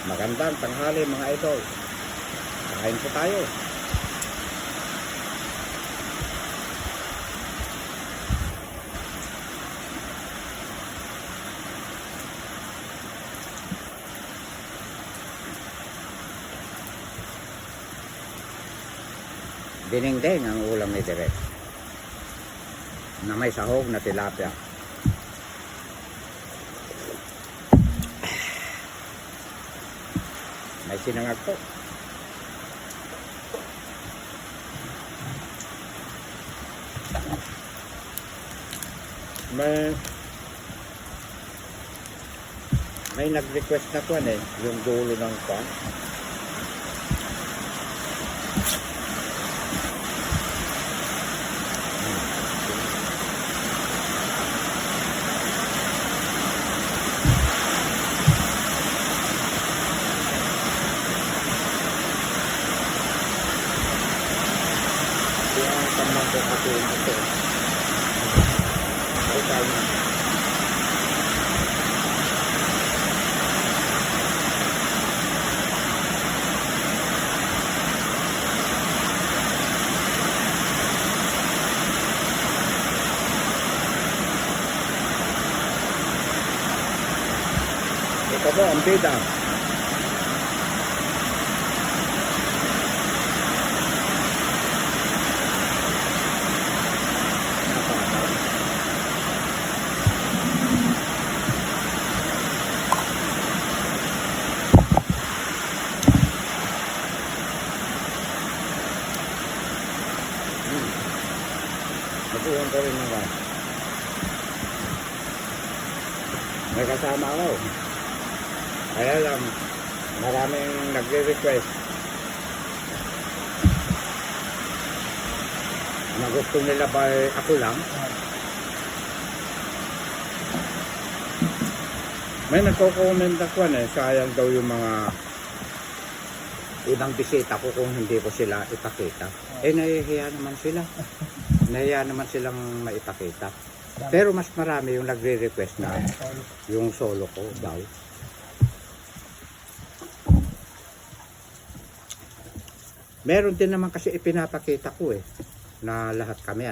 Magandang tanghali mga idol. Kain po tayo. Dinengdeng ang ulam ni Direk na may sahog na tilapia. May sinangag po. May nag-request na kwan yung dulo ng kwan. Yung tamang ko kasi ito. Ay tayo. Ito po ang bida. Nabuhan ko rin naman. May kasama ako. Kaya lang, maraming nagre-request na gusto nila ba ako lang. May nagko-comment ako sayang daw yung mga ibang bisita ko kung hindi ko sila ipakita. Nahihiya naman sila. Nahihiya naman silang maipakita. Pero mas marami yung nagre-request na yung solo ko daw. Meron din naman kasi ipinapakita ko na lahat kami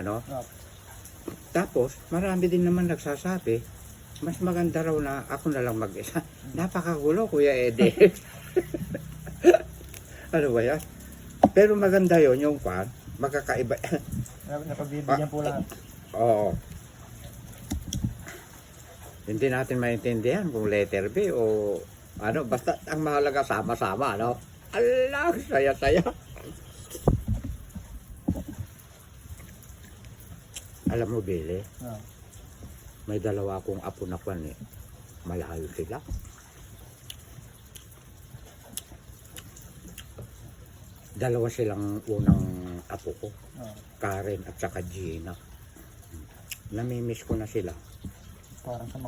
Tapos marami din naman nagsasabi mas maganda raw na ako na lang mag-isa. Napakagulo Kuya Eddie. Ano ba yan? Pero maganda yon yung fan. Magkakaiba. Napabibigyan po lahat. Oo. Hindi natin maintindihan kung letter B o ano. Basta ang mahalaga sama-sama. Allah, saya-saya. Alam mo, Billy, may dalawa akong apo na kwan malayo sila. Dalawa silang unang apo ko. Karen at saka Gina. Namimiss ko na sila.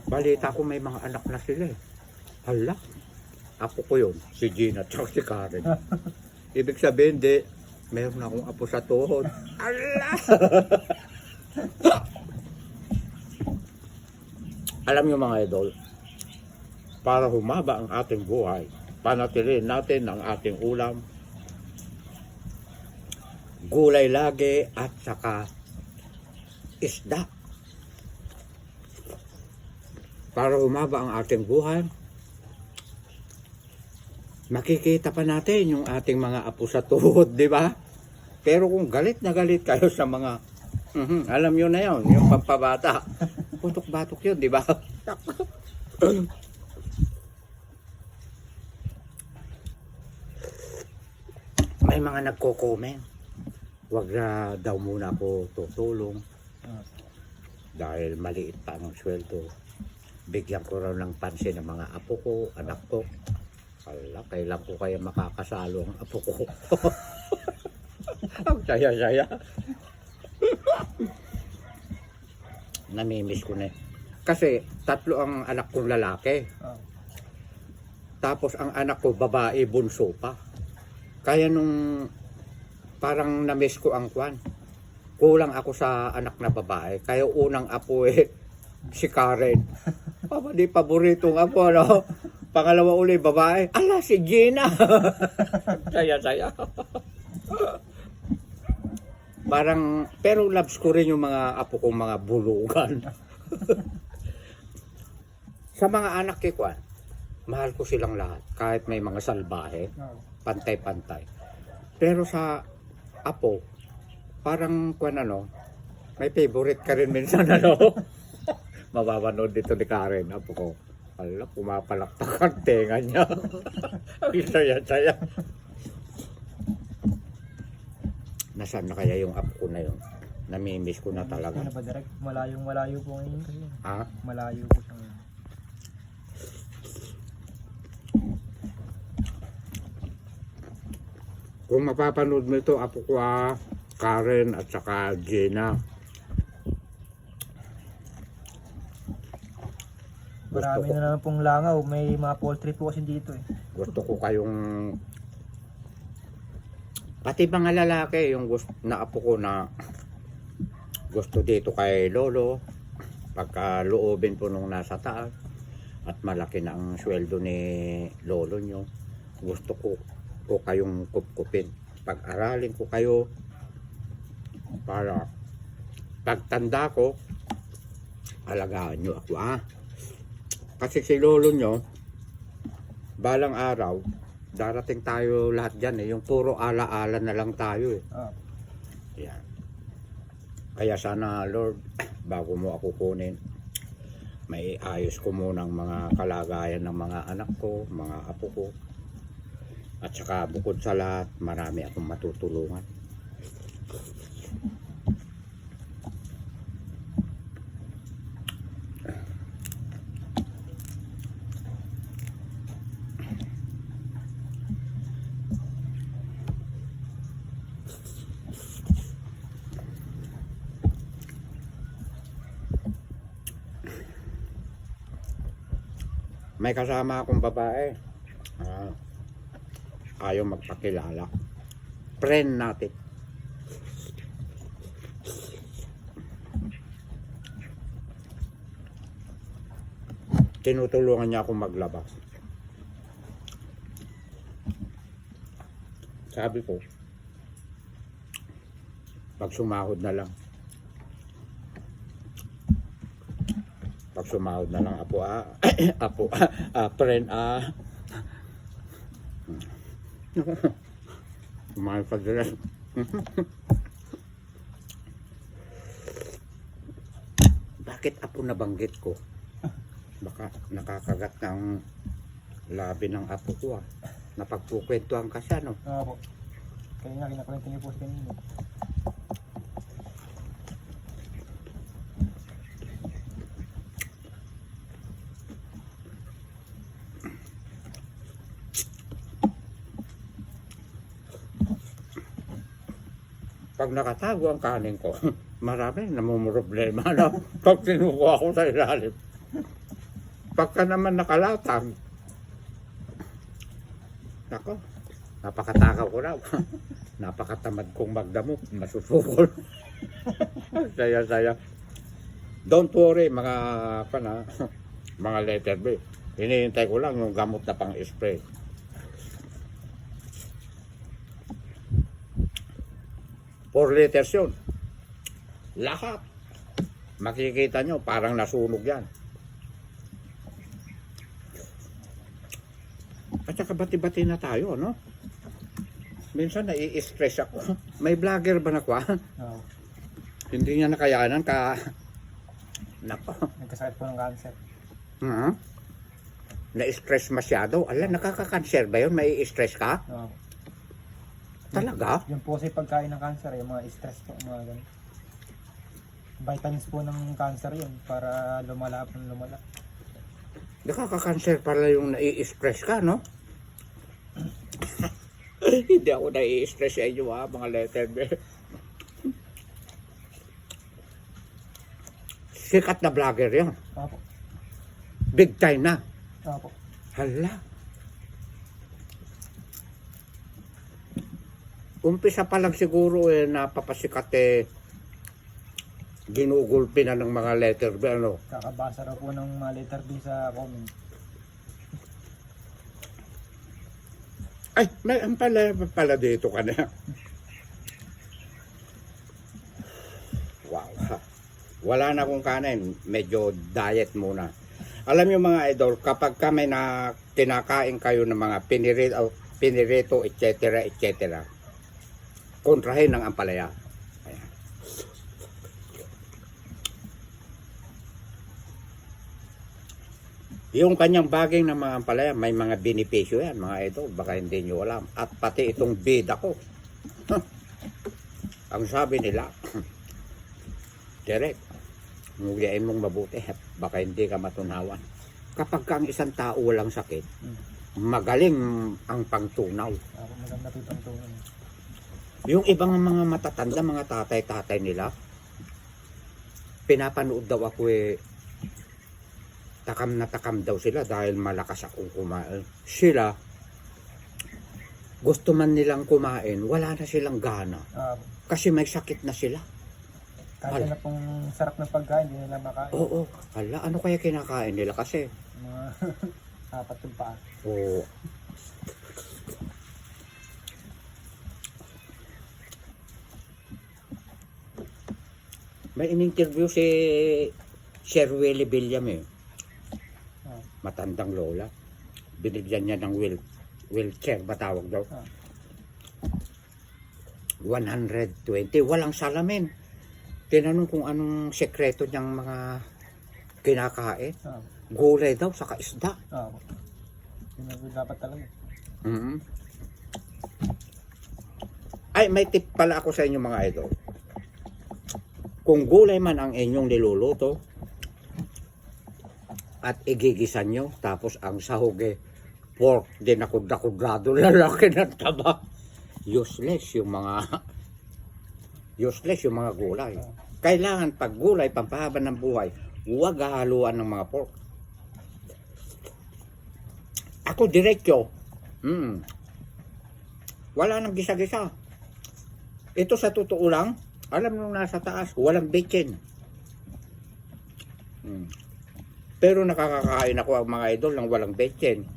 Balita ko may mga anak na sila Hala, apo ko yun, si Gina at saka si Karen. Ibig sabihin, meron akong apo sa tuhod. Hala! Alam niyo mga idol, para humaba ang ating buhay, panatilihin natin ang ating ulam, gulay lagi at saka isda. Para humaba ang ating buhay, makikita pa natin yung ating mga apo sa tuhod, di ba? Pero kung galit na galit kayo sa mga alam nyo na yun, yung pampabata. Putok-batok yun, di ba? May mga nagko-comment. Wag na daw muna ako tutulong. Dahil maliit pa ang sweldo. Bigyan ko raw ng pansin ng mga apo ko, anak ko. Hala, kailan ko kaya makakasalo ang apo ko? Ang saya-saya. Namimiss ko na kasi 3 ang anak kong lalaki. Tapos ang anak ko babae, bunso pa. Kaya nung parang namiss ko ang kwan, kulang ako sa anak na babae. Kaya unang apo si Karen. Di paboritong apo Pangalawa uli, babae. Ala, si Gina. Saya-saya. Parang, pero loves ko rin yung mga apo kong mga bulugan. Sa mga anak ko, Kwan, mahal ko silang lahat. Kahit may mga salbahe, Oo. pantay-pantay. Pero sa apo, parang Kwan may favorite ka rin minsan Mapapanood dito ni Karen, apo ko. Ala, pumapalakpak ang tenga niya. Ang saya-saya. Nasaan na kaya yung apo ko na yun? Namimiss ko na talaga. Ano ba direct? Malayo po ngayon kasi. Ha? Malayo po siya ngayon. Kung mapapanood mo ito, apo ko Karen at saka Gina. Marami na naman pong langaw. May mga poultry po kasi dito eh. Gusto ko kayong pati mga lalaki yung gusto na apo ko na gusto dito kay Lolo pagka loobin po nung nasa taas at malaki na ang sweldo ni Lolo nyo, gusto ko kayong kupkupin, pag-aralin ko kayo para pagtanda ko alagaan nyo ako kasi si Lolo nyo balang araw darating tayo lahat dyan yung puro ala-ala na lang tayo Ah. Yan. Kaya sana Lord, bago mo ako kunin, may ayos ko muna ang mga kalagayan ng mga anak ko, mga apo ko. At saka bukod sa lahat, marami akong matutulungan. May kasama akong babae. Ayaw magpakilala. Friend natin. Tinutulungan niya akong maglaba. Sabi ko, pag sumahod na lang. Pag sumahod na lang apo friend Mahal pa dila. Bakit apo nabanggit ko? Baka nakakagat ng labi ng apo ko Napagkukwentuhan ka siya Oo po. Kaya nga, kinakwento niyo po sa kanina. Pag nakatago ang kanin ko, marami namumroblema pag sinukuha ko sa ilalim. Pagka naman nakalatag, nako, napakatakaw ko raw. Napakatamad kong magdamok, masusukol. Saya-saya. Don't worry mga mga letter B. Hinihintay ko lang yung gamot na pang-spray. Four liters yun. Lahat. Makikita nyo, parang nasunog yan. At saka bati-bati na tayo, no? Minsan nai-stress ako. May vlogger ba na kwa? Oo. Hindi niya nakayanan ka... Nako. Nagkasakit po ng cancer. Na-stress masyado. Ala, nakaka-cancer ba yun? May stress ka? Oo. Talaga? Yung po kasi pagkain ng cancer, yung mga stress po, mga ganun. Vitamins po ng cancer yun para lumala po ng lumala. Nakaka-cancer pala yung nai-stress ka, no? Hindi ako nai-stress sa inyo, mga letter B. Sikat na vlogger yun. Opo. Big time na. Opo. Hala. Umpisa pa lang siguro napapasikat ginugulpi na ng mga letter B, ano? Kakabasa raw po ng mga letter B sa comment. Ay, may ampalaya pa pala dito ka na. Wow. Wala na akong kanin. Medyo diet muna. Alam niyo mga idol, kapag kami na kinakain kayo ng mga pinirito, etc., etc., kontrahin ng ampalaya. Ayan. Yung kanyang baging ng mga ampalaya, may mga benepisyo yan, mga idol. Baka hindi nyo alam. At pati itong bida ko. Ang sabi nila, Derek, nguliain mong mabuti. Baka hindi ka matunawan. Kapag ka ang isang tao walang sakit, magaling ang pangtunaw. Ako maganda po itong tungan. Yung ibang mga matatanda, mga tatay-tatay nila, pinapanood daw ako takam na takam daw sila dahil malakas akong kumain. Sila, gusto man nilang kumain, wala na silang gana. Kasi may sakit na sila. Kahit na pong sarap ng pagkain, hindi nila makain. Oo, ano kaya kinakain nila kasi? Mga apat yung paa. Oo. May in-interview si Sir Willie William matandang lola. Binigyan niya ng wheelchair, batawag daw. 120, walang salamin. Tinanong kung anong sekreto niyang mga kinakain. Gulay daw, saka isda. Yun ang dapat talaga. Ay, may tip pala ako sa inyo mga idol. Kung gulay man ang inyong niluluto, at igigisan nyo, tapos ang sahog pork, dinakudrado, lalaki ng taba. Useless yung mga gulay. Kailangan pag gulay, pampahaba ng buhay, huwag hahaluan ng mga pork. Ako diretso. Wala nang gisa-gisa. Ito sa totoo lang, alam nung nasa taas, walang betchin. Pero nakakakain ako ang mga idol ng walang betchin.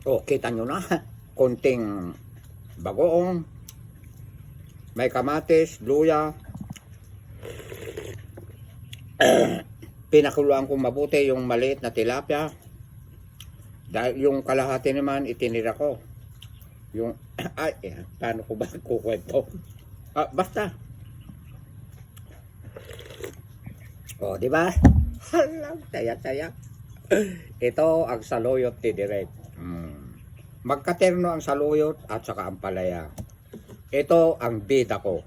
O, kita nyo na. Konting bagoong, may kamatis, luya. Pinakuluan ko mabuti yung maliit na tilapia. Dahil yung kalahati naman itinira ko. Yung, paano ko ba kukwento? Basta. O, di ba? Halang, taya-taya. Ito ang saluyot ni Direk. Magkaterno ang saluyot at saka ang palaya. Ito ang bida ko.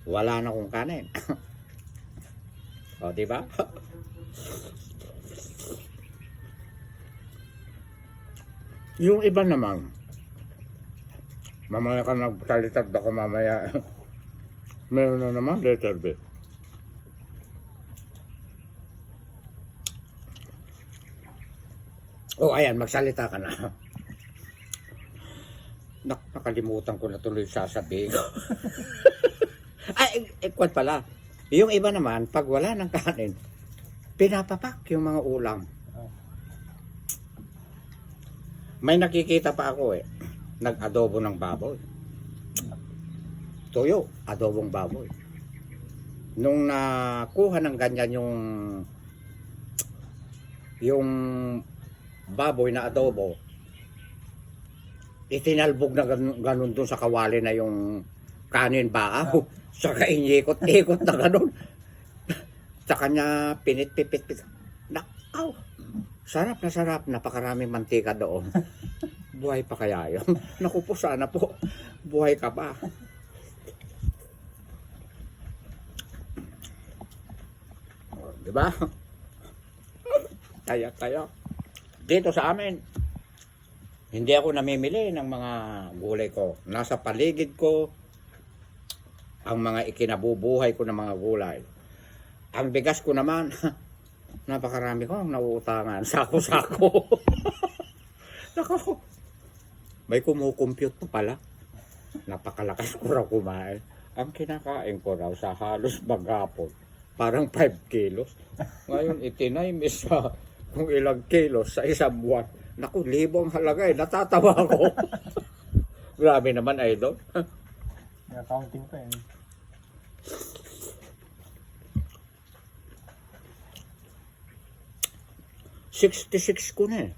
Wala na akong kanin. O, di ba? Yung iba naman, mamaya ka nagsalita, baka mamaya meron na naman letter B. Oh, ayan, magsalita ka na. Nakalimutan ko na tuloy sasabihin ko. Ay, kwat pala. Yung iba naman, pag wala ng kanin, pinapapak yung mga ulam. May nakikita pa ako nag-adobo ng baboy. Toyo, adobong baboy. Nung nakuha ng ganyan yung baboy na adobo, itinalbog na ganun dun sa kawali na yung kanin baaw. Saka inikot-ikot na ganun. Sa kanya pinit-pipit. Nakaw! Sarap na sarap. Napakaraming mantika doon. Buhay pa kaya yun? Naku po, sana po. Buhay ka pa. Diba? Kaya. Dito sa amin, hindi ako namimili ng mga gulay ko. Nasa paligid ko, ang mga ikinabubuhay ko ng mga gulay. Ang bigas ko naman, napakarami ko ang nauutangan. Sako-sako. Nako. May kumukompute pa pala. Napakalakas ko raw kumain. Ang kinakain ko raw sa halos maghapon, parang 5 kilos. Ngayon, itinimis sa kung ilang kilos sa isang buwan. Naku, libong halaga eh. Natatawa ako. Grabe naman, idol. May accounting pa eh. $66 ko na eh.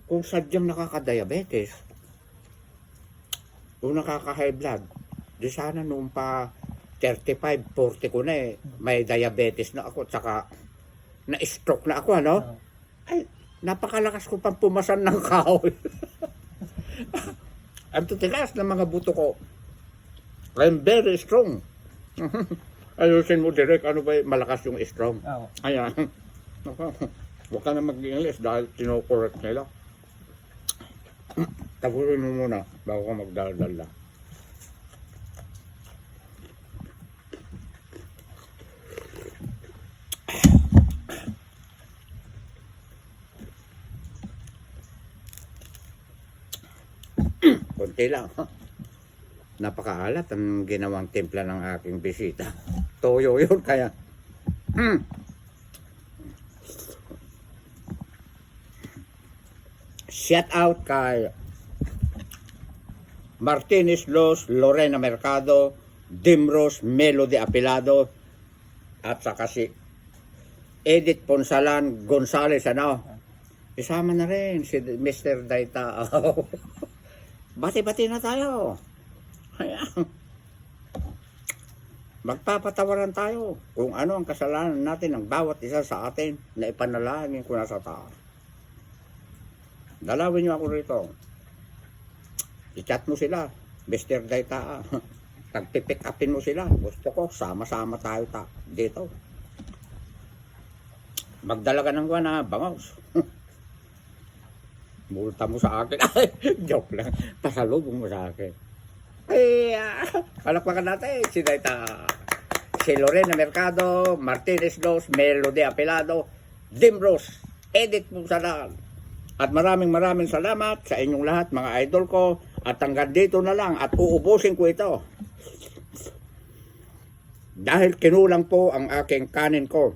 Kung sadyang nakaka-diabetes o nakaka-high blood, di sana noong pa 35, 40 ko na eh, may diabetes na ako, tsaka na-stroke na ako, ano? Ay, napakalakas ko pang pumasan ng kahoy. Ang tutigas ng mga buto ko. I'm very strong. Ayusin mo direct, ano ba malakas yung strong? Oo. Ayan. Huwag ka na mag-English dahil tinokorrect nila. Tagurin mo muna bago ka magdaldal. Konti lang. Napakaalat ang ginawang timpla ng aking bisita. Toyo yun kaya. Shout out kay Martinez Los, Lorena Mercado, Dimros, Melody Apilado, at saka si Edith Ponsalan Gonzales, ano? Isama na rin si Mr. Daita. Bati-bati na tayo. Ayan. Magpapatawaran tayo kung ano ang kasalanan natin ng bawat isa sa atin na ipanalangin ko na sa taas. Dalawin niyo ako rito. I-chat mo sila, Mr. Daita. Pag-pick upin mo sila. Gusto ko, sama-sama tayo dito. Magdala ka ng guwan, bangos. Multa mo sa akin. Joke lang. Pasalubong mo sa akin. Ay, palakpakan natin si Daita. Si Lorena Mercado, Martinez Los, Melody Apilado, Dimros, Edith Punsalan. At maraming salamat sa inyong lahat, mga idol ko. At hanggang dito na lang at uubusin ko ito. Dahil kinulang po ang aking kanin ko.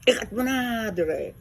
Ikat mo na, dire.